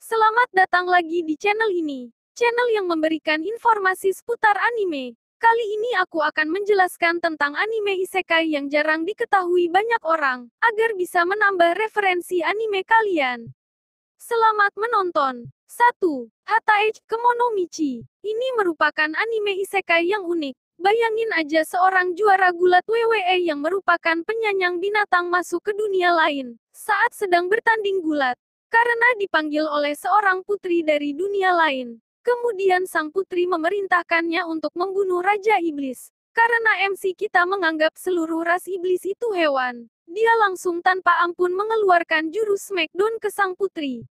Selamat datang lagi di channel ini. Channel yang memberikan informasi seputar anime. Kali ini aku akan menjelaskan tentang anime isekai yang jarang diketahui banyak orang, agar bisa menambah referensi anime kalian. Selamat menonton. 1. Hataachi Kemonomichi. Ini merupakan anime isekai yang unik. Bayangin aja seorang juara gulat WWE yang merupakan penyayang binatang masuk ke dunia lain saat sedang bertanding gulat. Karena dipanggil oleh seorang putri dari dunia lain. Kemudian sang putri memerintahkannya untuk membunuh Raja Iblis. Karena MC kita menganggap seluruh ras iblis itu hewan. Dia langsung tanpa ampun mengeluarkan jurus Smackdown ke sang putri.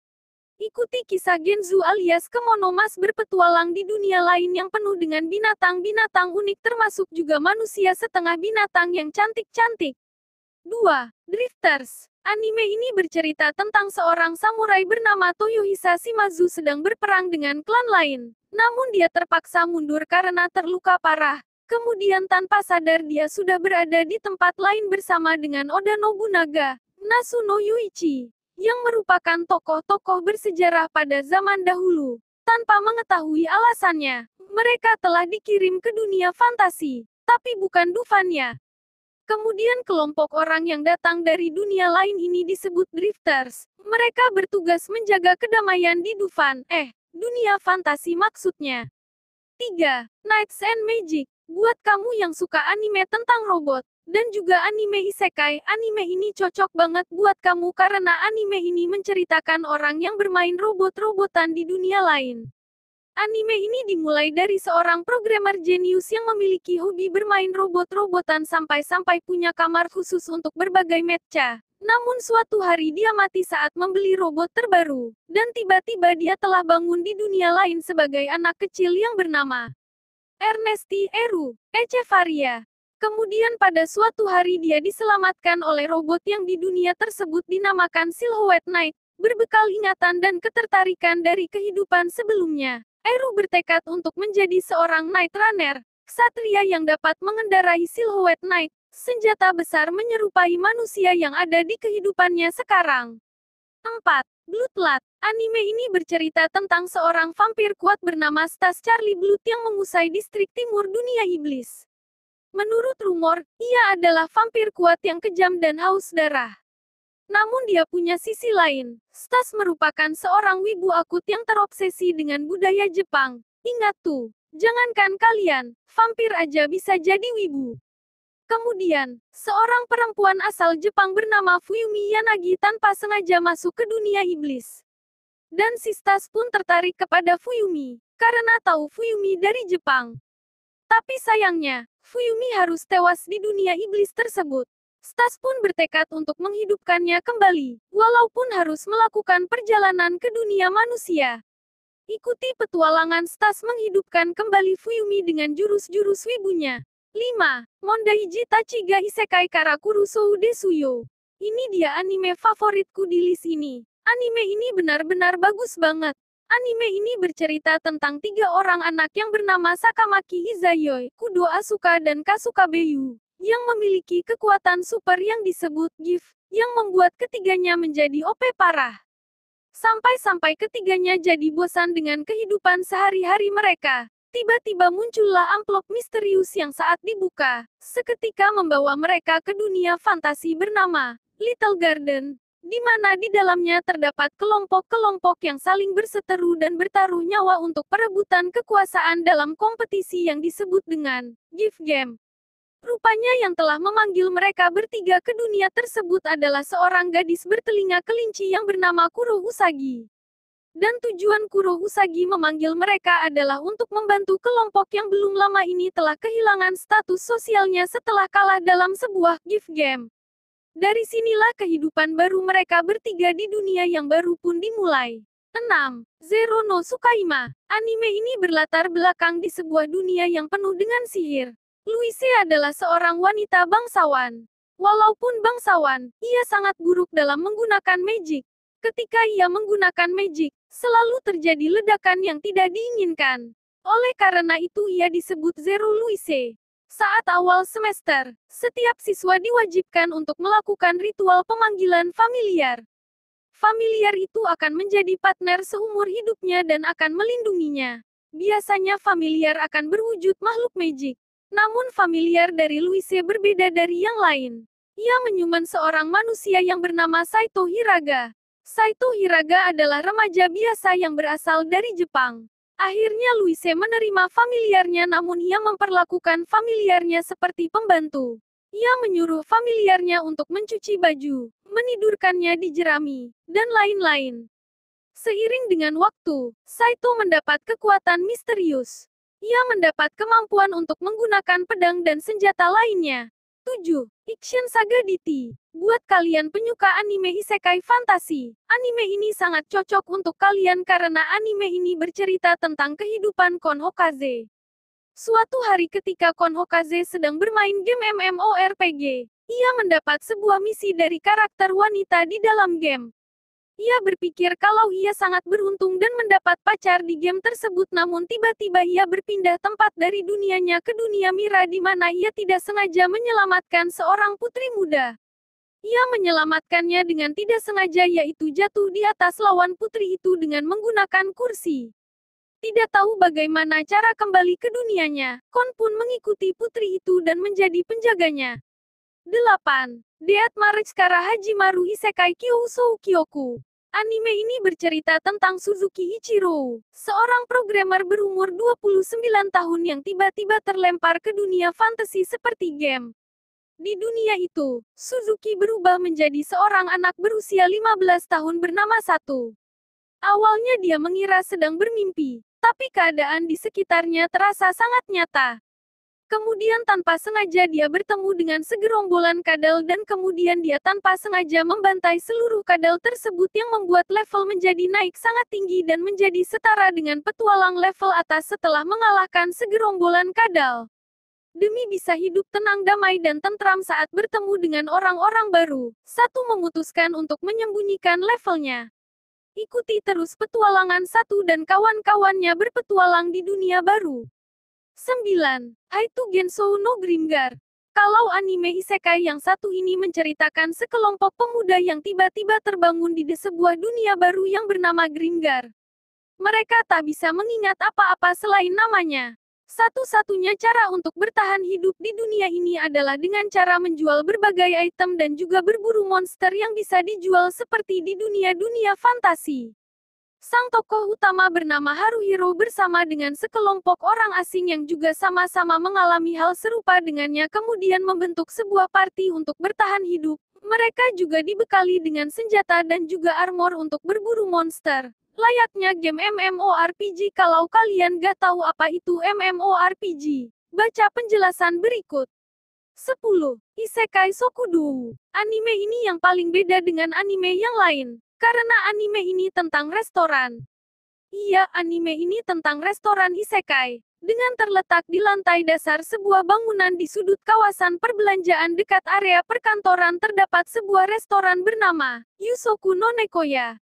Ikuti kisah Genzu alias Kemono Mas berpetualang di dunia lain yang penuh dengan binatang-binatang unik termasuk juga manusia setengah binatang yang cantik-cantik. 2. Drifters. Anime ini bercerita tentang seorang samurai bernama Toyohisa Shimazu sedang berperang dengan klan lain. Namun dia terpaksa mundur karena terluka parah. Kemudian tanpa sadar dia sudah berada di tempat lain bersama dengan Oda Nobunaga, Nasuno Yuichi, yang merupakan tokoh-tokoh bersejarah pada zaman dahulu. Tanpa mengetahui alasannya, mereka telah dikirim ke dunia fantasi, tapi bukan Dufanya. Kemudian kelompok orang yang datang dari dunia lain ini disebut drifters. Mereka bertugas menjaga kedamaian di Dufan, dunia fantasi maksudnya. 3. Knights and Magic. Buat kamu yang suka anime tentang robot, dan juga anime isekai, anime ini cocok banget buat kamu karena anime ini menceritakan orang yang bermain robot-robotan di dunia lain. Anime ini dimulai dari seorang programmer jenius yang memiliki hobi bermain robot-robotan sampai-sampai punya kamar khusus untuk berbagai mecha. Namun suatu hari dia mati saat membeli robot terbaru, dan tiba-tiba dia telah bangun di dunia lain sebagai anak kecil yang bernama Ernesti Eru Echevarria. Kemudian pada suatu hari dia diselamatkan oleh robot yang di dunia tersebut dinamakan Silhouette Knight, berbekal ingatan dan ketertarikan dari kehidupan sebelumnya. Eru bertekad untuk menjadi seorang Knight Runner, ksatria yang dapat mengendarai Silhouette Knight, senjata besar menyerupai manusia yang ada di kehidupannya sekarang. 4. Bloodlust. Anime ini bercerita tentang seorang vampir kuat bernama Stas Charlie Blood yang mengusai distrik timur dunia iblis. Menurut rumor, ia adalah vampir kuat yang kejam dan haus darah. Namun dia punya sisi lain. Stas merupakan seorang wibu akut yang terobsesi dengan budaya Jepang. Ingat tuh, jangankan kalian, vampir aja bisa jadi wibu. Kemudian, seorang perempuan asal Jepang bernama Fuyumi Yanagi tanpa sengaja masuk ke dunia iblis. Dan si Stas pun tertarik kepada Fuyumi, karena tahu Fuyumi dari Jepang. Tapi sayangnya, Fuyumi harus tewas di dunia iblis tersebut. Stas pun bertekad untuk menghidupkannya kembali, walaupun harus melakukan perjalanan ke dunia manusia. Ikuti petualangan Stas menghidupkan kembali Fuyumi dengan jurus-jurus wibunya. 5. Mondaiji Tachiga Isekai Karakuru Sou Desuyo. Ini dia anime favoritku di list ini. Anime ini benar-benar bagus banget. Anime ini bercerita tentang 3 orang anak yang bernama Sakamaki Izayoi, Kudo Asuka dan Kasuka Beyu, yang memiliki kekuatan super yang disebut gift, yang membuat ketiganya menjadi OP parah. Sampai-sampai ketiganya jadi bosan dengan kehidupan sehari-hari mereka. Tiba-tiba muncullah amplop misterius yang saat dibuka, seketika membawa mereka ke dunia fantasi bernama Little Garden, di mana di dalamnya terdapat kelompok-kelompok yang saling berseteru dan bertaruh nyawa untuk perebutan kekuasaan dalam kompetisi yang disebut dengan Gift Game. Rupanya yang telah memanggil mereka bertiga ke dunia tersebut adalah seorang gadis bertelinga kelinci yang bernama Kuro Usagi. Dan tujuan Kuro Usagi memanggil mereka adalah untuk membantu kelompok yang belum lama ini telah kehilangan status sosialnya setelah kalah dalam sebuah gift game. Dari sinilah kehidupan baru mereka bertiga di dunia yang baru pun dimulai. 6. Zero no Tsukaima. Anime ini berlatar belakang di sebuah dunia yang penuh dengan sihir. Louise adalah seorang wanita bangsawan. Walaupun bangsawan, ia sangat buruk dalam menggunakan magic. Ketika ia menggunakan magic, selalu terjadi ledakan yang tidak diinginkan. Oleh karena itu ia disebut Zero Louise. Saat awal semester, setiap siswa diwajibkan untuk melakukan ritual pemanggilan familiar. familiar itu akan menjadi partner seumur hidupnya dan akan melindunginya. Biasanya familiar akan berwujud makhluk magic. Namun familiar dari Louise berbeda dari yang lain. Ia menyuman seorang manusia yang bernama Saito Hiraga. Saito Hiraga adalah remaja biasa yang berasal dari Jepang. Akhirnya Louise menerima familiarnya namun ia memperlakukan familiarnya seperti pembantu. Ia menyuruh familiarnya untuk mencuci baju, menidurkannya di jerami, dan lain-lain. Seiring dengan waktu, Saito mendapat kekuatan misterius. Ia mendapat kemampuan untuk menggunakan pedang dan senjata lainnya. 7. Ikshin Saga DT. Buat kalian penyuka anime isekai fantasi, anime ini sangat cocok untuk kalian karena anime ini bercerita tentang kehidupan Konohakaze. Suatu hari ketika Konohakaze sedang bermain game MMORPG, ia mendapat sebuah misi dari karakter wanita di dalam game. Ia berpikir kalau ia sangat beruntung dan mendapat pacar di game tersebut namun tiba-tiba ia berpindah tempat dari dunianya ke dunia Mira di mana ia tidak sengaja menyelamatkan seorang putri muda. Ia menyelamatkannya dengan tidak sengaja yaitu jatuh di atas lawan putri itu dengan menggunakan kursi. Tidak tahu bagaimana cara kembali ke dunianya, Kon pun mengikuti putri itu dan menjadi penjaganya. 8. Death March Kara Hajimaru Isekai Kyousou Kyoku. Anime ini bercerita tentang Suzuki Ichiro, seorang programmer berumur 29 tahun yang tiba-tiba terlempar ke dunia fantasi seperti game. Di dunia itu, Suzuki berubah menjadi seorang anak berusia 15 tahun bernama Satu. Awalnya dia mengira sedang bermimpi, tapi keadaan di sekitarnya terasa sangat nyata. Kemudian tanpa sengaja dia bertemu dengan segerombolan kadal dan kemudian dia tanpa sengaja membantai seluruh kadal tersebut yang membuat level menjadi naik sangat tinggi dan menjadi setara dengan petualang level atas setelah mengalahkan segerombolan kadal. Demi bisa hidup tenang damai dan tentram saat bertemu dengan orang-orang baru, Satu memutuskan untuk menyembunyikan levelnya. Ikuti terus petualangan Satu dan kawan-kawannya berpetualang di dunia baru. 9. Haitu Gensou no Grimgar. Kalau anime isekai yang satu ini menceritakan sekelompok pemuda yang tiba-tiba terbangun di sebuah dunia baru yang bernama Grimgar. Mereka tak bisa mengingat apa-apa selain namanya. Satu-satunya cara untuk bertahan hidup di dunia ini adalah dengan cara menjual berbagai item dan juga berburu monster yang bisa dijual seperti di dunia-dunia fantasi. Sang tokoh utama bernama Haruhiro bersama dengan sekelompok orang asing yang juga sama-sama mengalami hal serupa dengannya kemudian membentuk sebuah party untuk bertahan hidup. Mereka juga dibekali dengan senjata dan juga armor untuk berburu monster. Layaknya game MMORPG. Kalau kalian gak tahu apa itu MMORPG, baca penjelasan berikut. 10. Isekai Sokudo. Anime ini yang paling beda dengan anime yang lain. Karena anime ini tentang restoran. Iya, anime ini tentang restoran isekai. Dengan terletak di lantai dasar sebuah bangunan di sudut kawasan perbelanjaan dekat area perkantoran terdapat sebuah restoran bernama Yusoku no Nekoya.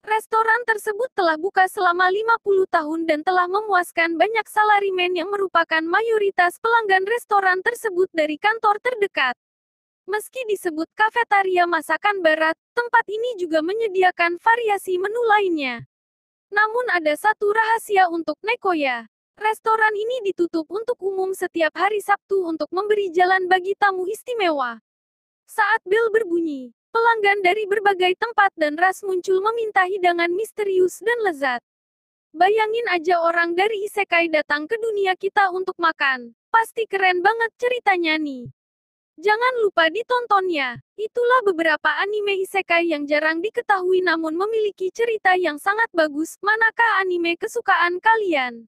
Restoran tersebut telah buka selama 50 tahun dan telah memuaskan banyak salarimen yang merupakan mayoritas pelanggan restoran tersebut dari kantor terdekat. Meski disebut kafetaria masakan barat, tempat ini juga menyediakan variasi menu lainnya. Namun ada satu rahasia untuk Nekoya. Restoran ini ditutup untuk umum setiap hari Sabtu untuk memberi jalan bagi tamu istimewa. Saat bel berbunyi, pelanggan dari berbagai tempat dan ras muncul meminta hidangan misterius dan lezat. Bayangin aja orang dari isekai datang ke dunia kita untuk makan. Pasti keren banget ceritanya nih. Jangan lupa ditontonnya. Itulah beberapa anime isekai yang jarang diketahui namun memiliki cerita yang sangat bagus. Manakah anime kesukaan kalian?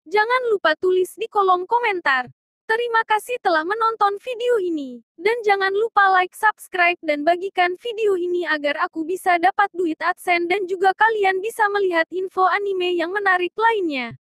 Jangan lupa tulis di kolom komentar. Terima kasih telah menonton video ini. Dan jangan lupa like, subscribe, dan bagikan video ini agar aku bisa dapat duit AdSense dan juga kalian bisa melihat info anime yang menarik lainnya.